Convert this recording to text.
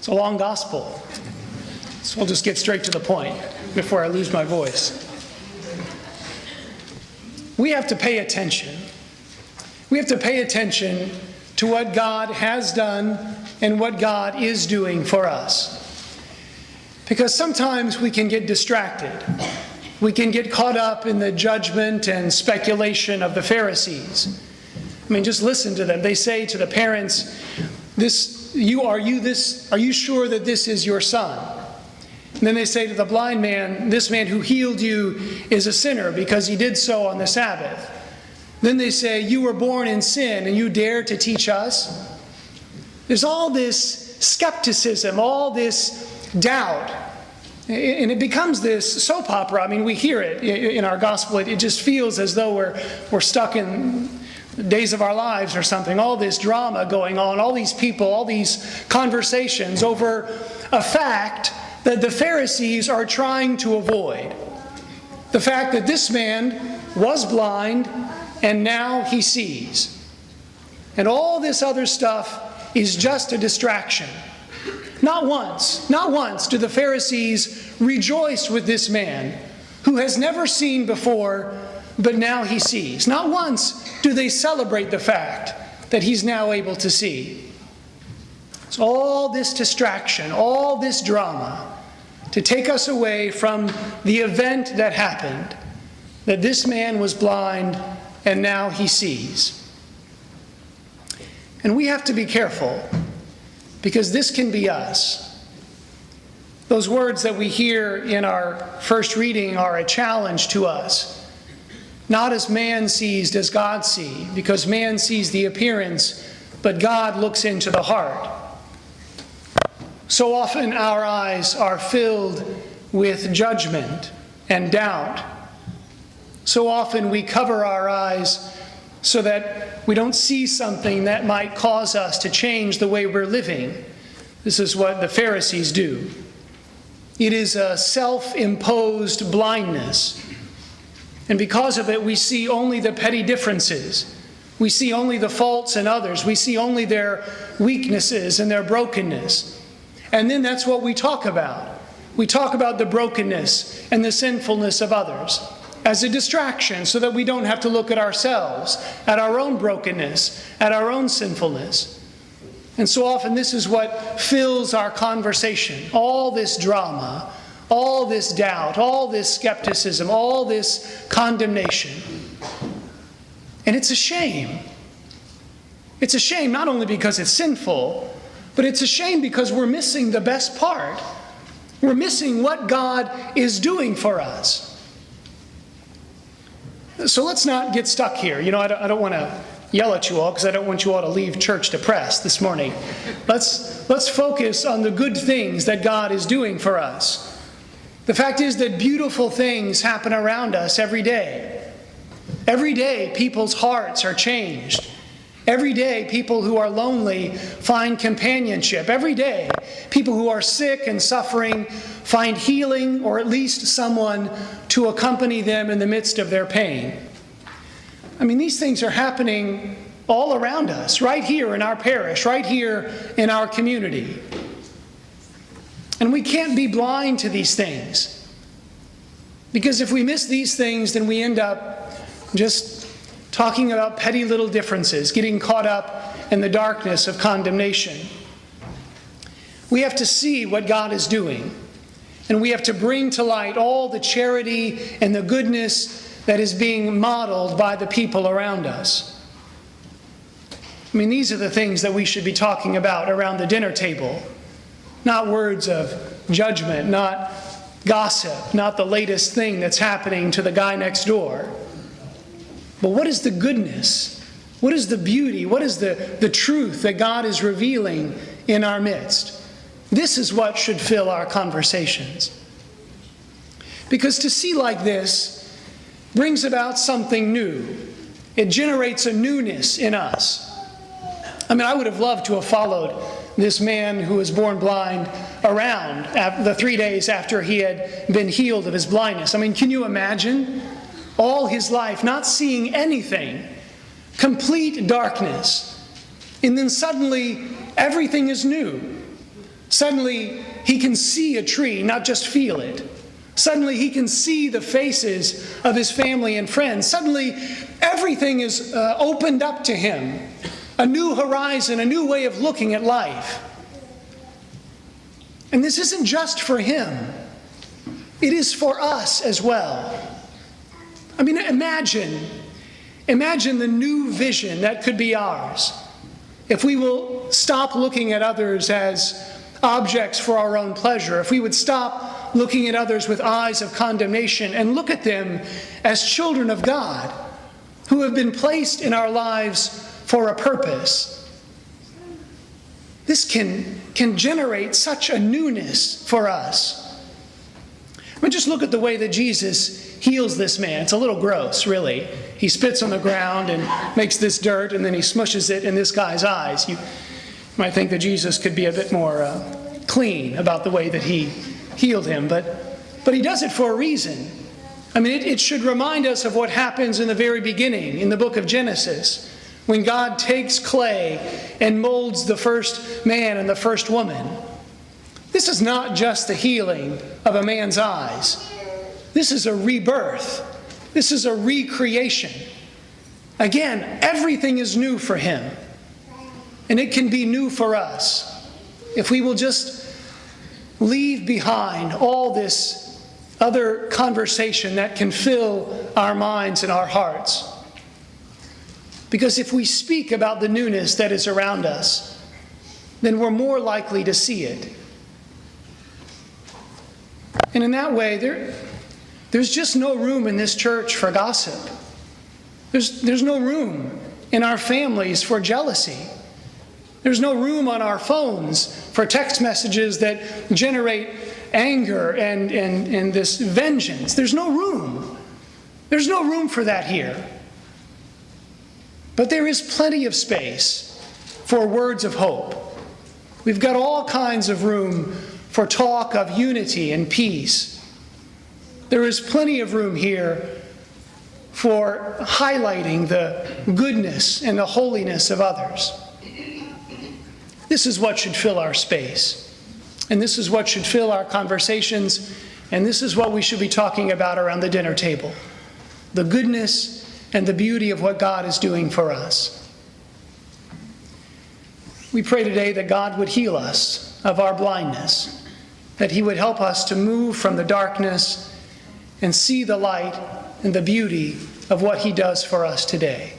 It's a long gospel. So we'll just get straight to the point before I lose my voice. We have to pay attention. We have to pay attention to what God has done and what God is doing for us. Because sometimes we can get distracted. We can get caught up in the judgment and speculation of the Pharisees. I mean, just listen to them. They say to the parents, are you sure that this is your son? And then they say to the blind man, this man who healed you is a sinner because he did so on the Sabbath. Then they say, you were born in sin and you dare to teach us? There's all this skepticism, all this doubt. And it becomes this soap opera. I mean, we hear it in our gospel. It just feels as though we're stuck in the days of our lives or something. All this drama going on, all these people, all these conversations over a fact that the Pharisees are trying to avoid. The fact that this man was blind and now he sees. And all this other stuff is just a distraction. Not once do the Pharisees rejoice with this man who has never seen before, but now he sees. Not once do they celebrate the fact that he's now able to see. It's all this distraction, all this drama to take us away from the event that happened, that this man was blind and now he sees. And we have to be careful, because this can be us. Those words that we hear in our first reading are a challenge to us. Not as man sees does God see, because man sees the appearance, but God looks into the heart. So often our eyes are filled with judgment and doubt. So often we cover our eyes so that we don't see something that might cause us to change the way we're living. This is what the Pharisees do. It is a self-imposed blindness. And because of it, we see only the petty differences. We see only the faults in others. We see only their weaknesses and their brokenness. And then that's what we talk about. We talk about the brokenness and the sinfulness of others as a distraction so that we don't have to look at ourselves, at our own brokenness, at our own sinfulness. And so often this is what fills our conversation. All this drama, all this doubt, all this skepticism, all this condemnation. And it's a shame. It's a shame not only because it's sinful, but it's a shame because we're missing the best part. We're missing what God is doing for us. So let's not get stuck here. I don't want to yell at you all because I don't want you all to leave church depressed this morning. Let's focus on the good things that God is doing for us. The fact is that beautiful things happen around us every day. Every day, people's hearts are changed. Every day, people who are lonely find companionship. Every day, people who are sick and suffering find healing, or at least someone to accompany them in the midst of their pain. I mean, these things are happening all around us, right here in our parish, right here in our community. And we can't be blind to these things. Because if we miss these things, then we end up just talking about petty little differences, getting caught up in the darkness of condemnation. We have to see what God is doing. And we have to bring to light all the charity and the goodness that is being modeled by the people around us. I mean, these are the things that we should be talking about around the dinner table. Not words of judgment, not gossip, not the latest thing that's happening to the guy next door. But what is the goodness? What is the beauty? What is the truth that God is revealing in our midst? This is what should fill our conversations. Because to see like this brings about something new. It generates a newness in us. I mean, I would have loved to have followed this man who was born blind around the 3 days after he had been healed of his blindness. I mean, can you imagine? All his life, not seeing anything, complete darkness. And then suddenly, everything is new. Suddenly, he can see a tree, not just feel it. Suddenly, he can see the faces of his family and friends. Suddenly, everything is opened up to him. A new horizon, a new way of looking at life. And this isn't just for him. It is for us as well. I mean, imagine the new vision that could be ours if we will stop looking at others as objects for our own pleasure, if we would stop looking at others with eyes of condemnation and look at them as children of God who have been placed in our lives for a purpose. This can generate such a newness for us. I mean, just look at the way that Jesus heals this man. It's a little gross, really. He spits on the ground and makes this dirt, and then he smushes it in this guy's eyes. You might think that Jesus could be a bit more clean about the way that he healed him, but he does it for a reason. I mean, it should remind us of what happens in the very beginning in the book of Genesis, when God takes clay and molds the first man and the first woman. This is not just the healing of a man's eyes. This is a rebirth. This is a recreation. Again, everything is new for him. And it can be new for us if we will just leave behind all this other conversation that can fill our minds and our hearts. Because if we speak about the newness that is around us, then we're more likely to see it. And in that way, there's just no room in this church for gossip. There's no room in our families for jealousy. There's no room on our phones for text messages that generate anger and this vengeance. There's no room. There's no room for that here. But there is plenty of space for words of hope. We've got all kinds of room for talk of unity and peace. There is plenty of room here for highlighting the goodness and the holiness of others. This is what should fill our space. And this is what should fill our conversations. And this is what we should be talking about around the dinner table. The goodness and the beauty of what God is doing for us. We pray today that God would heal us of our blindness, that He would help us to move from the darkness and see the light and the beauty of what He does for us today.